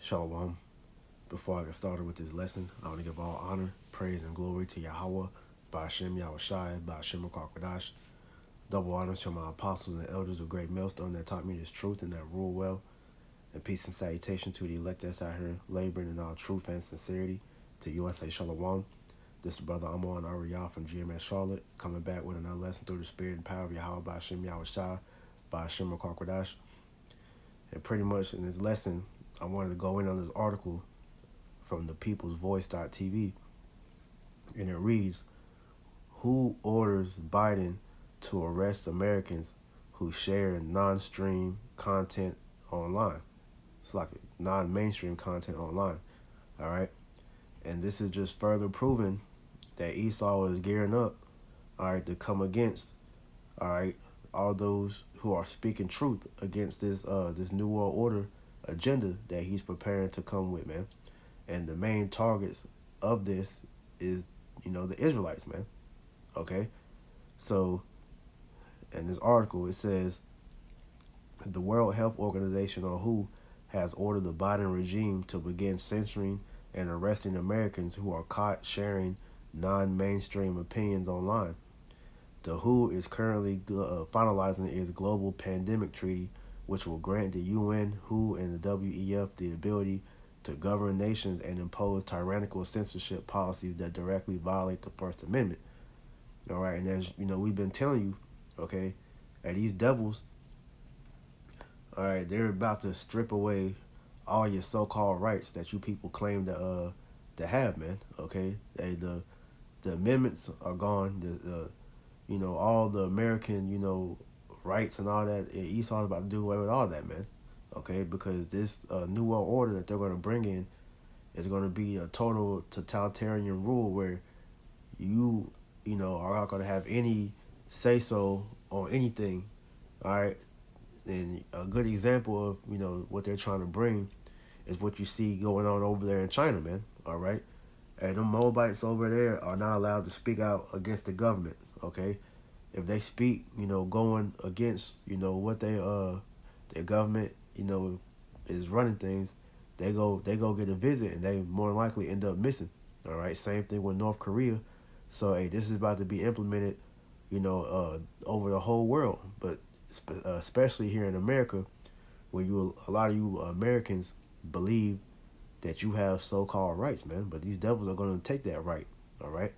Shalom. Before I get started with this lesson, I want to give all honor, praise, and glory to Yahweh, Ba'ashem Yahushai, Ba'ashem Kwadash. Double honors to my apostles and elders of Great Millstone that taught me this truth and that rule well. And peace and salutation to the elect that's out here laboring in all truth and sincerity. To USA Shalom. This is Brother Amon Ariyah from GMS Charlotte, coming back with another lesson through the spirit and power of Yahweh, Ba'ashem Yahushai, Ba'ashem Kwadash. And pretty much in this lesson, I wanted to go in on this article from the People's Voice.tv, and it reads, who orders Biden to arrest Americans who share non-stream content online? It's like non-mainstream content online, all right? And this is just further proving that Esau is gearing up, all right, to come against, all right, all those who are speaking truth against this New World Order agenda that he's preparing to come with, man. And the main targets of this is, the Israelites, man. Okay? So, in this article, it says, the World Health Organization, or WHO, has ordered the Biden regime to begin censoring and arresting Americans who are caught sharing non-mainstream opinions online. The WHO is currently finalizing its global pandemic treaty, which will grant the UN, WHO, and the WEF the ability to govern nations and impose tyrannical censorship policies that directly violate the First Amendment. All right, and as we've been telling you, okay, that these devils, all right, they're about to strip away all your so-called rights that you people claim to have, man. Okay, the amendments are gone. All the American rights and all that. Esau's about to do away with all that, man. Okay, because this New World Order that they're going to bring in is going to be a total totalitarian rule where you are not going to have any say so on anything. All right, and a good example of what they're trying to bring is what you see going on over there in China, man. All right, and the Moabites over there are not allowed to speak out against the government. Okay, if they speak, going against what their government is running things, they go get a visit and they more than likely end up missing. All right, same thing with North Korea. So hey, this is about to be implemented, over the whole world, but especially here in America, where a lot of you Americans believe that you have so-called rights, man. But these devils are going to take that right. All right.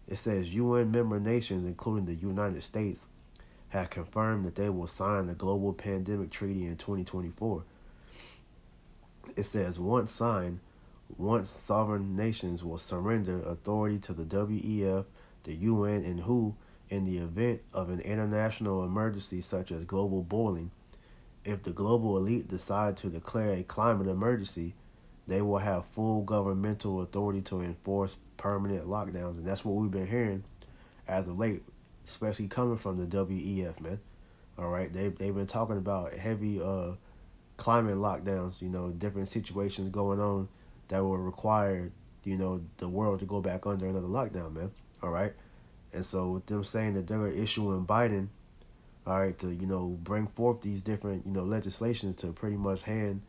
It says UN member nations, including the United States, have confirmed that they will sign the Global Pandemic Treaty in 2024. It says once signed, sovereign nations will surrender authority to the WEF, the UN, and WHO in the event of an international emergency such as global boiling. If the global elite decide to declare a climate emergency, they will have full governmental authority to enforce permanent lockdowns. And that's what we've been hearing as of late, especially coming from the WEF, man. All right, they've been talking about heavy climate lockdowns, different situations going on that will require, the world to go back under another lockdown, man. All right. And so with them saying that they're issuing Biden, all right, to, bring forth these different, legislations to pretty much hand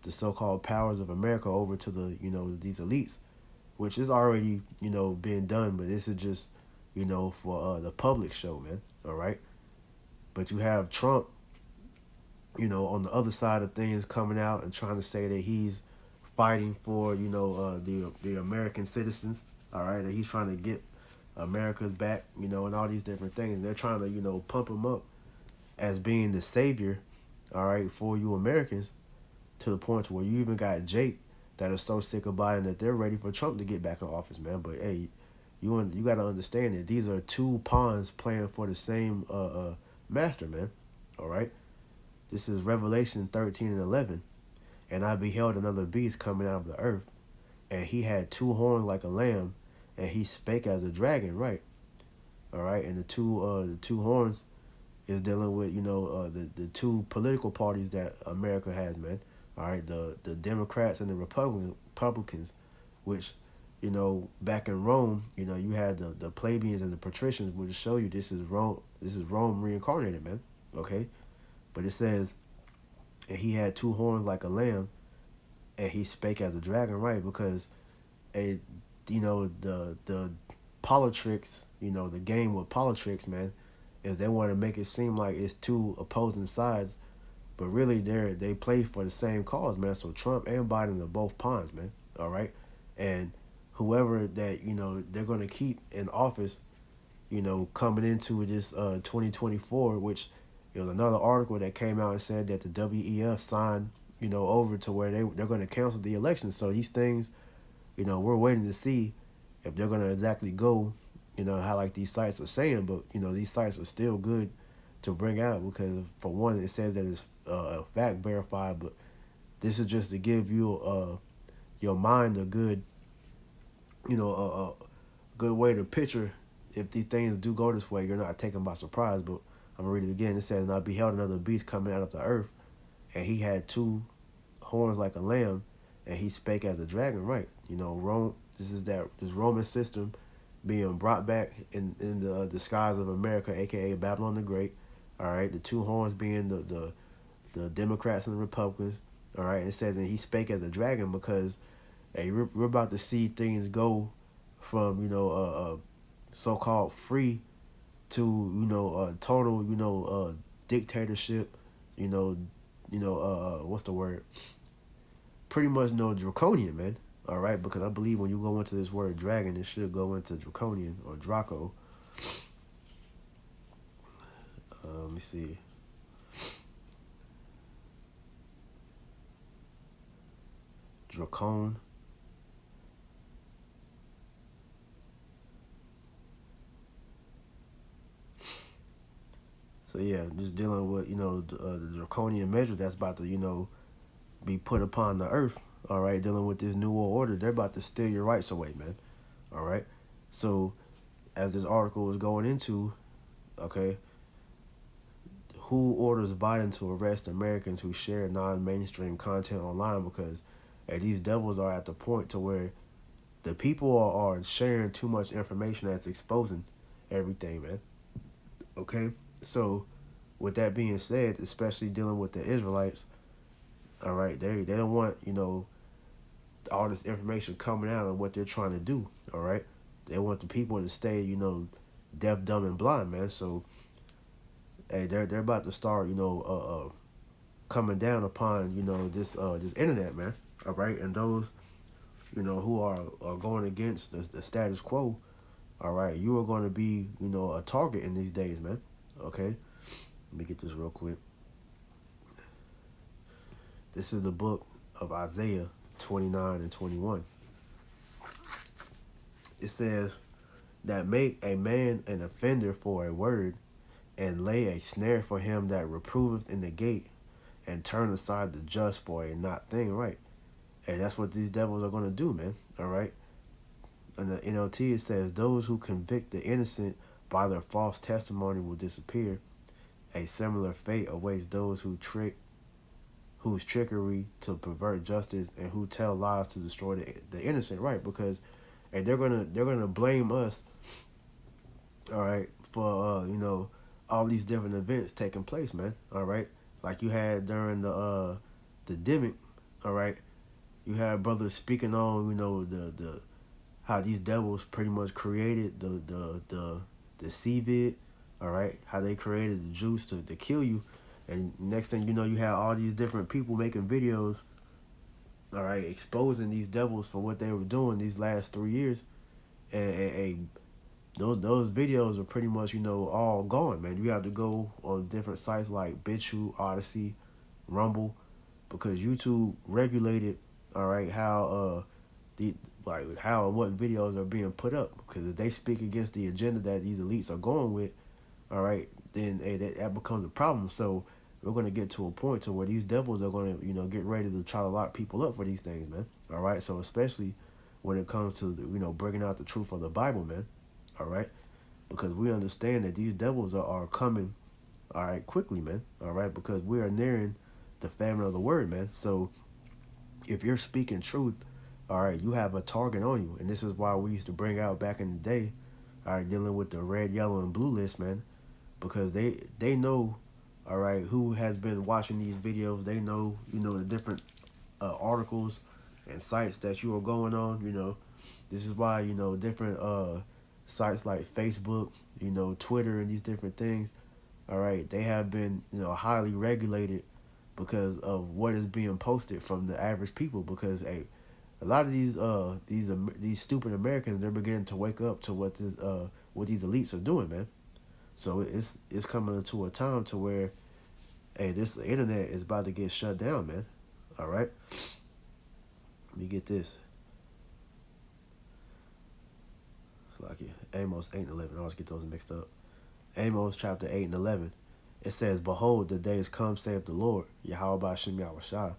the so-called powers of America over to the, these elites, which is already, being done. But this is just, for the public show, man. All right. But you have Trump, on the other side of things coming out and trying to say that he's fighting for, the American citizens, all right, that he's trying to get America's back, and all these different things. They're trying to, pump him up as being the savior, all right, for you Americans, to the point where you even got Jake that are so sick of Biden that they're ready for Trump to get back in office, man. But hey, you got to understand that these are two pawns playing for the same master, man. All right. This is Revelation 13 and 11. And I beheld another beast coming out of the earth, and he had two horns like a lamb, and he spake as a dragon, right? All right, and the two horns is dealing with the two political parties that America has, man. All right, the Democrats and the Republicans, which back in Rome, you had the plebeians and the patricians, which show you this is Rome. This is Rome reincarnated, man. Okay, but it says, and he had two horns like a lamb, and he spake as a dragon, right? Because a the politics, the game with politics, man, is they want to make it seem like it's two opposing sides, but really they play for the same cause, man. So Trump and Biden are both pawns, man. All right, and whoever that they're gonna keep in office, coming into this 2024, which it was another article that came out and said that the WEF signed over to where they're going to cancel the election. So these things, we're waiting to see if they're going to exactly go, how like these sites are saying, but these sites are still good to bring out because for one, it says that it's fact verified, but this is just to give you your mind a good, a good way to picture if these things do go this way, you're not taken by surprise. But I'm gonna read it again. It says, "And I beheld another beast coming out of the earth, and he had two horns like a lamb, and he spake as a dragon." Right, Rome. This Roman system being brought back in the disguise of America, aka Babylon the Great. All right, the two horns being the Democrats and the Republicans. All right, it says, and he spake as a dragon because, hey, we're about to see things go from so-called free to total dictatorship, what's the word, pretty much draconian, man. All right, because I believe when you go into this word dragon, it should go into draconian or Draco. Let me see. Dracon. So yeah, just dealing with the draconian measure that's about to be put upon the earth. All right, dealing with this new world order, they're about to steal your rights away, man. All right, so as this article was going into, okay, who orders Biden to arrest Americans who share non-mainstream content online? Because these devils are at the point to where the people are sharing too much information that's exposing everything, man. Okay, so with that being said, especially dealing with the Israelites, all right, they don't want all this information coming out of what they're trying to do. All right, they want the people to stay deaf, dumb, and blind, man. So hey, they're about to start coming down upon this internet, man. All right, and those who are going against the status quo. All right, you are going to be a target in these days, man. Okay, let me get this real quick. This is the book of Isaiah 29 and 21. It says, "That make a man an offender for a word, and lay a snare for him that reproveth in the gate, and turn aside the just for a not thing," right? And that's what these devils are going to do, man. All right. And the NLT, it says, "Those who convict the innocent by their false testimony will disappear. A similar fate awaits those whose trickery to pervert justice and who tell lies to destroy the innocent," right? Because they're gonna blame us, all right, for all these different events taking place, man. All right, like you had during the demic, all right. You had brothers speaking on the how these devils pretty much created the CVID, all right, how they created the juice to kill you. And next thing you know, you have all these different people making videos, all right, exposing these devils for what they were doing these last 3 years. And those videos are pretty much, all gone, man. You have to go on different sites like BitChute, Odyssey, Rumble, because YouTube regulated, all right, how how and what videos are being put up. Because if they speak against the agenda that these elites are going with, all right, then that becomes a problem. So we're going to get to a point to where these devils are going to, get ready to try to lock people up for these things, man. All right, so especially when it comes to, bringing out the truth of the Bible, man. All right, because we understand that these devils are coming, all right, quickly, man. All right, because we are nearing the famine of the word, man. So if you're speaking truth, all right, you have a target on you. And this is why we used to bring out back in the day, all right, dealing with the red, yellow, and blue list, man. Because they know, all right, who has been watching these videos. They know, the different articles and sites that you are going on. This is why different sites like Facebook, Twitter, and these different things. All right, they have been highly regulated because of what is being posted from the average people. Because a lot of these stupid Americans, they're beginning to wake up to what these elites are doing, man. So it's coming to a time to where, hey, this internet is about to get shut down, man. All right, let me get this. It's like Amos 8 and 11. I always get those mixed up. Amos chapter 8 and 11. It says, "Behold, the days come, saith the Lord, Yahweh Ba'Shem Yahushua,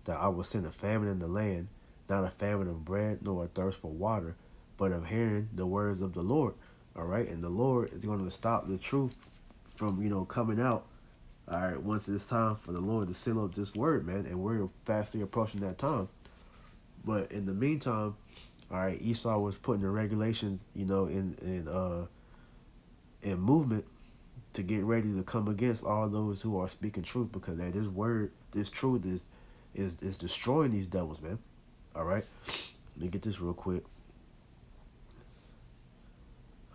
that I will send a famine in the land, not a famine of bread, nor a thirst for water, but of hearing the words of the Lord." All right, and the Lord is going to stop the truth from coming out. All right, once it's time for the Lord to seal up this word, man, and we're fastly approaching that time. But in the meantime, all right, Esau was putting the regulations, in movement to get ready to come against all those who are speaking truth, because this word, this truth is destroying these devils, man. All right, let me get this real quick.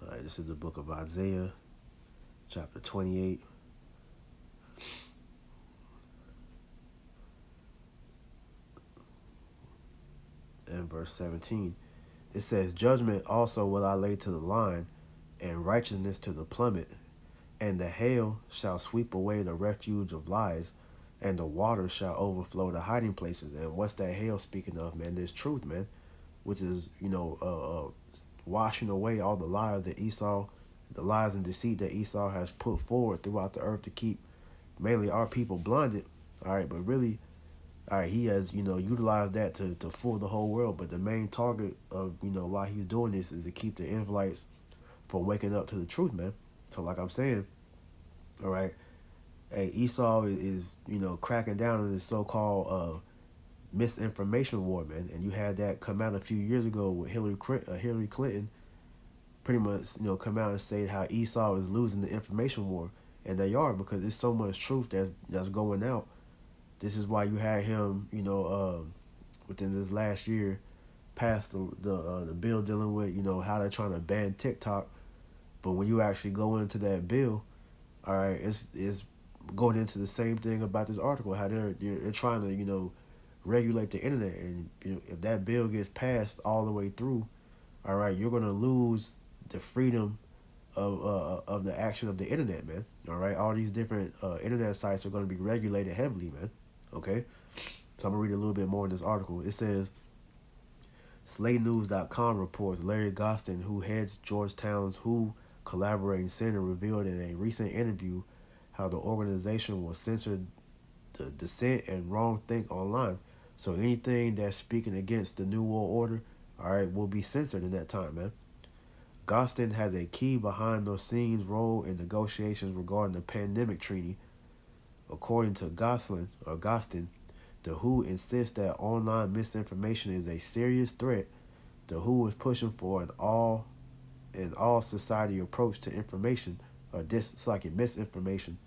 All right, this is the book of Isaiah, chapter 28. And verse 17. It says, "Judgment also will I lay to the line, and righteousness to the plummet. And the hail shall sweep away the refuge of lies, and the waters shall overflow the hiding places." And what's that hail speaking of, man? This truth, man, which is, washing away all the lies that Esau, the lies and deceit that Esau has put forward throughout the earth to keep mainly our people blinded. All right, but really, all right, he has, utilized that to fool the whole world. But the main target of, why he's doing this is to keep the Israelites from waking up to the truth, man. So like I'm saying, all right, hey, Esau is cracking down on this so-called misinformation war, man. And you had that come out a few years ago with Hillary Clinton pretty much, come out and say how Esau is losing the information war. And they are, because there's so much truth that's going out. This is why you had him, within this last year, pass the bill dealing with, how they're trying to ban TikTok. But when you actually go into that bill, all right, it's going into the same thing about this article, how they're trying to, regulate the internet. And if that bill gets passed all the way through, all right, you're gonna lose the freedom of the action of the internet, man. All right, all these different internet sites are going to be regulated heavily, man. Okay, so I'm gonna read a little bit more in this article. It says, SlayNews.com reports Larry Gostin, who heads Georgetown's WHO Collaborating Center, revealed in a recent interview how the organization will censor the dissent and wrong think online. So anything that's speaking against the New World Order, all right, will be censored in that time, man. Gostin has a key behind the scenes role in negotiations regarding the pandemic treaty. According to Gostin, the WHO insists that online misinformation is a serious threat. The WHO is pushing for an all society approach to information, or misinformation.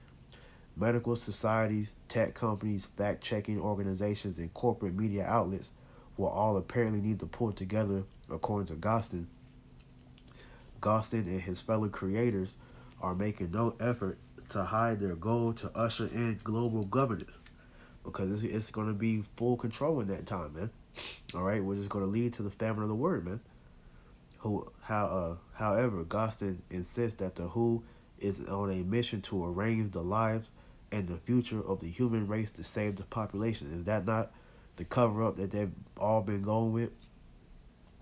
Medical societies, tech companies, fact-checking organizations, and corporate media outlets will all apparently need to pull together, according to Gostin. Gostin and his fellow creators are making no effort to hide their goal to usher in global governance, because it's going to be full control in that time, man. All right, which is going to lead to the famine of the word, man. However, Gostin insists that the WHO is on a mission to arrange the lives and the future of the human race to save the population. Is that not the cover up that they've all been going with?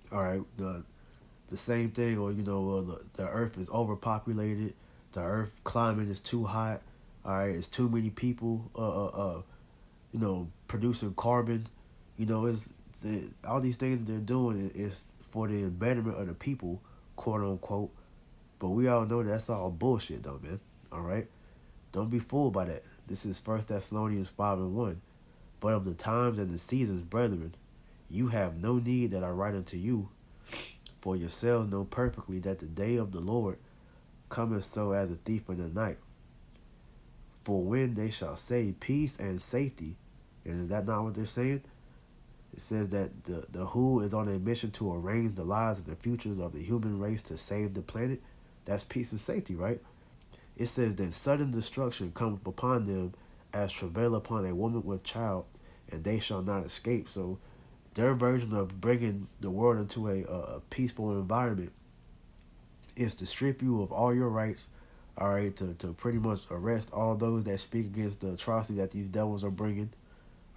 All right, the same thing, or the earth is overpopulated, the earth climate is too hot, all right, it's too many people producing carbon. It's all these things they're doing is for the betterment of the people, quote unquote. But we all know that's all bullshit though, man. All right, don't be fooled by that. This is 1 Thessalonians 5:1. But of the times and the seasons, brethren, you have no need that I write unto you, for yourselves know perfectly that the day of the Lord cometh so as a thief in the night. For when they shall say peace and safety, and is that not what they're saying? It says that the WHO is on a mission to arrange the lives and the futures of the human race to save the planet. That's peace and safety, right? It says that sudden destruction cometh upon them as travail upon a woman with child, and they shall not escape. So their version of bringing the world into a peaceful environment is to strip you of all your rights, all right, to pretty much arrest all those that speak against the atrocity that these devils are bringing,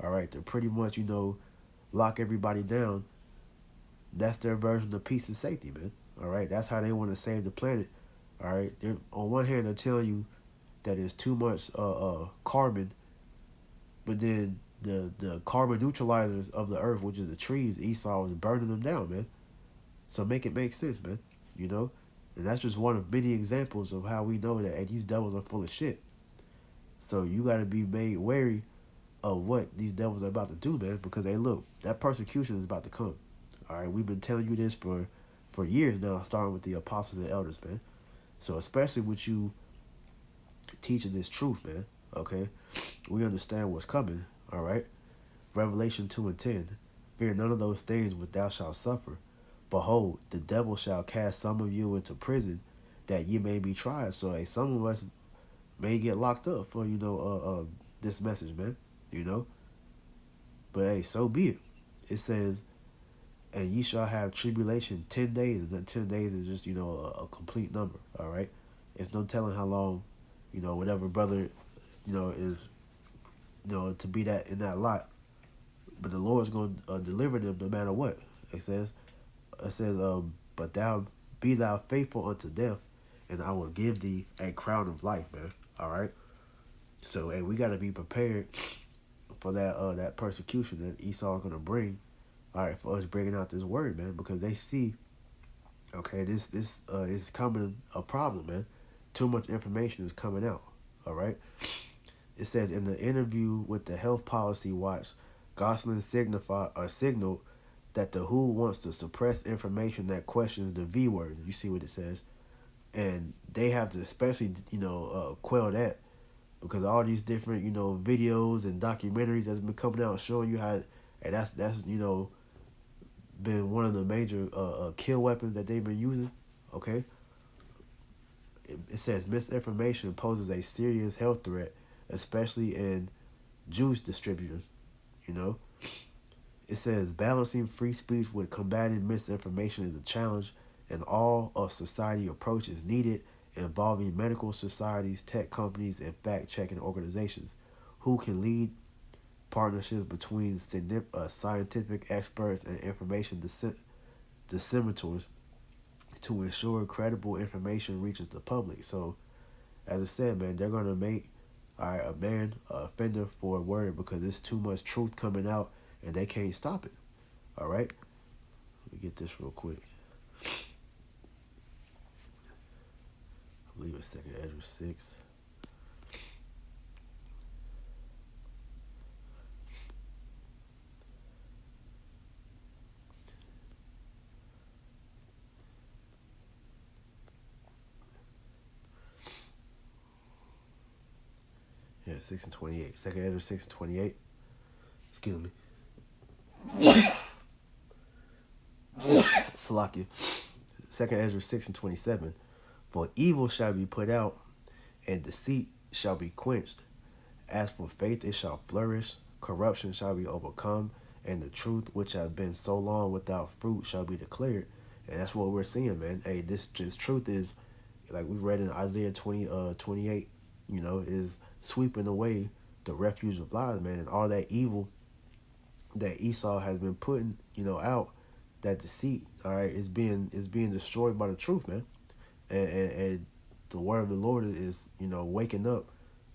all right, to pretty much, lock everybody down. That's their version of peace and safety, man. All right, that's how they want to save the planet. All right, they're, on one hand, they're telling you that it's too much carbon, but then the carbon neutralizers of the earth, which is the trees, Esau is burning them down, man. So make it make sense, man. You know, and that's just one of many examples of how we know that these devils are full of shit. So you got to be made wary of what these devils are about to do, man, because hey, look, that persecution is about to come. All right, we've been telling you this for years now, starting with the apostles and elders, man. So especially with you teaching this truth, man. Okay, we understand what's coming. All right, Revelation 2:10. Fear none of those things which thou shalt suffer. Behold, the devil shall cast some of you into prison, that ye may be tried. So hey, some of us may get locked up for this message, man. You know, but hey, so be it. It says, and ye shall have tribulation 10 days, and then 10 days is just a complete number. All right, it's no telling how long, whatever brother, is to be that in that lot, but the Lord's going to deliver them no matter what. It says, but thou be thou faithful unto death, and I will give thee a crown of life, man. All right, so hey, we got to be prepared for that persecution that Esau is going to bring. All right, for us bringing out this word, man, because they see, okay, this is coming a problem, man. Too much information is coming out. All right. It says in the interview with the Health Policy Watch, Gosling signaled that the WHO wants to suppress information that questions the V word. You see what it says, and they have to especially quell that, because all these different videos and documentaries that's been coming out showing you how, and that's been one of the major kill weapons that they've been using. Okay, it says misinformation poses a serious health threat, especially in juice distributors. You know, it says balancing free speech with combating misinformation is a challenge, and all of society approach is needed, involving medical societies, tech companies, and fact-checking organizations who can lead partnerships between scientific experts and information disseminators to ensure credible information reaches the public. So, as I said, man, they're going to make a man a offender for a word, because there's too much truth coming out and they can't stop it. All right? Let me get this real quick. I believe it's 2nd Ezra 6. Yeah, 6 and 28. 2nd Ezra 6 and 28. Excuse me. Salakia. 2nd Ezra 6 and 27. For evil shall be put out, and deceit shall be quenched. As for faith, it shall flourish. Corruption shall be overcome, and the truth, which has been so long without fruit, shall be declared. And that's what we're seeing, man. Hey, this truth is, like we read in Isaiah 28, is sweeping away the refuge of lies, man, and all that evil that Esau has been putting, out, that deceit, all right, is being destroyed by the truth, man. And the word of the Lord is, waking up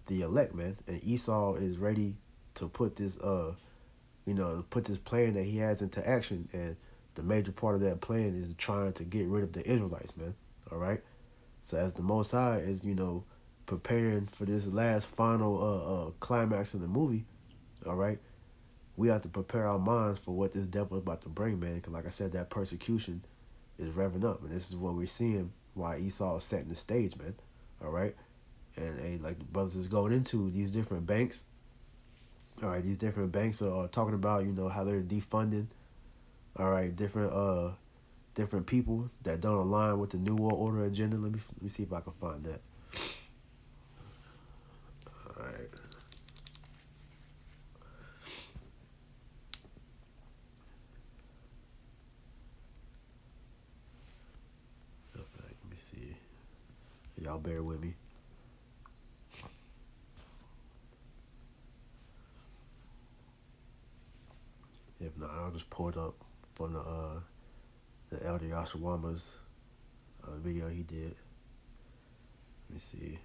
the elect, man. And Esau is ready to put this plan that he has into action. And the major part of that plan is trying to get rid of the Israelites, man. All right. So as the Most High is, preparing for this last final climax of the movie, all right, we have to prepare our minds for what this devil is about to bring, man. Because like I said, that persecution is revving up, and this is what we're seeing why Esau is setting the stage, man. All right, and like the brothers is going into these different banks, All right, these different banks are talking about, how they're defunding. All right, different people that don't align with the New World Order agenda. Let me see if I can find that. All right. Okay, let me see. Y'all bear with me. If not, I'll just pull it up from the Elder Yashawama's video he did. Let me see.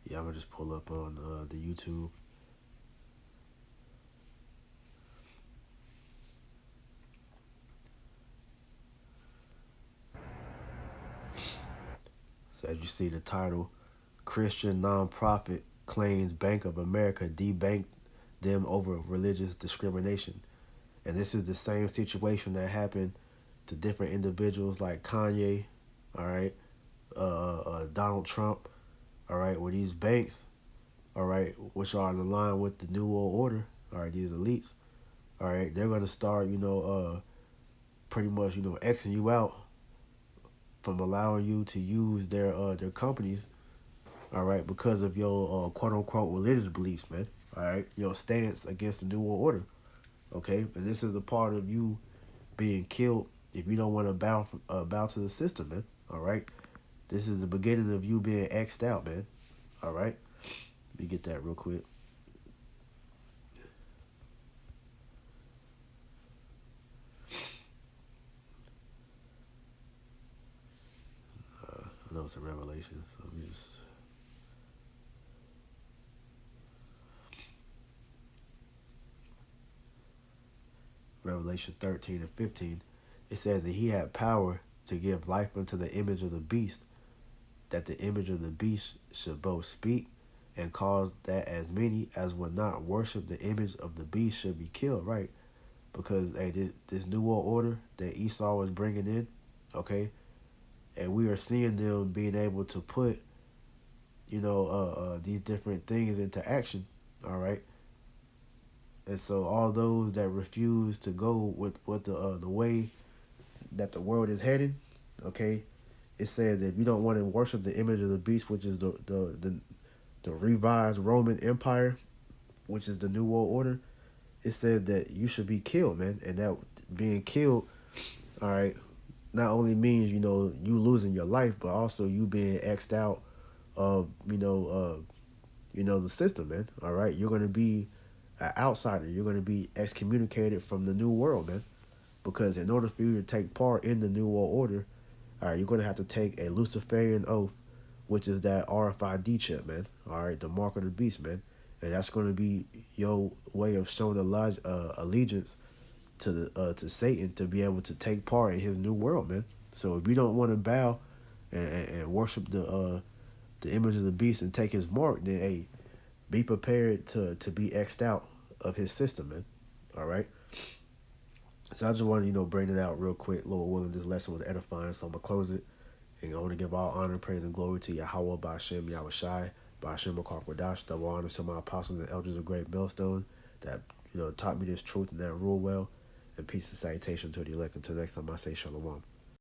Yeah, I'm gonna just pull up on the YouTube. So as you see the title, Christian nonprofit claims Bank of America debanked them over religious discrimination. And this is the same situation that happened to different individuals like Kanye, all right, Donald Trump, all right, where these banks, all right, which are in line with the New World Order, all right, these elites, all right, they're going to start, pretty much, Xing you out from allowing you to use their companies, all right, because of your quote unquote religious beliefs, man. All right, your stance against the New World Order. Okay, and this is a part of you being killed if you don't want to bow to the system, man. All right, this is the beginning of you being X'd out, man. All right, let me get that real quick. I know it's a revelation, so let me just. Revelation 13 and 15, it says that he had power to give life unto the image of the beast, that the image of the beast should both speak and cause that as many as would not worship the image of the beast should be killed, right? Because hey, this New World Order that Esau was bringing in, okay, and we are seeing them being able to put, these different things into action, all right. And so all those that refuse to go with the way that the world is heading, okay, it says that if you don't want to worship the image of the beast, which is the revised Roman Empire, which is the New World Order, it said that you should be killed, man. And that being killed, all right, not only means, you losing your life, but also you being X'd out of, the system, man. All right. You're gonna be an outsider. You're gonna be excommunicated from the new world, man. Because in order for you to take part in the New World Order, all right, you're gonna have to take a Luciferian oath, which is that RFID chip, man. All right, the mark of the beast, man. And that's gonna be your way of showing allegiance to to Satan to be able to take part in his new world, man. So if you don't want to bow and worship the image of the beast and take his mark, then hey, be prepared to be X'd out of his system, man. All right. So I just want to, bring it out real quick. Lord willing, this lesson was edifying, so I'm going to close it. And I want to give all honor, praise, and glory to Yahweh, Ba'ashem, Yahweh Shai, Ba'ashem, Kwadash. Double honor to my apostles and elders of Great Millstone that, taught me this truth and that rule well. And peace and salutation to the elect. Until next time, I say shalom.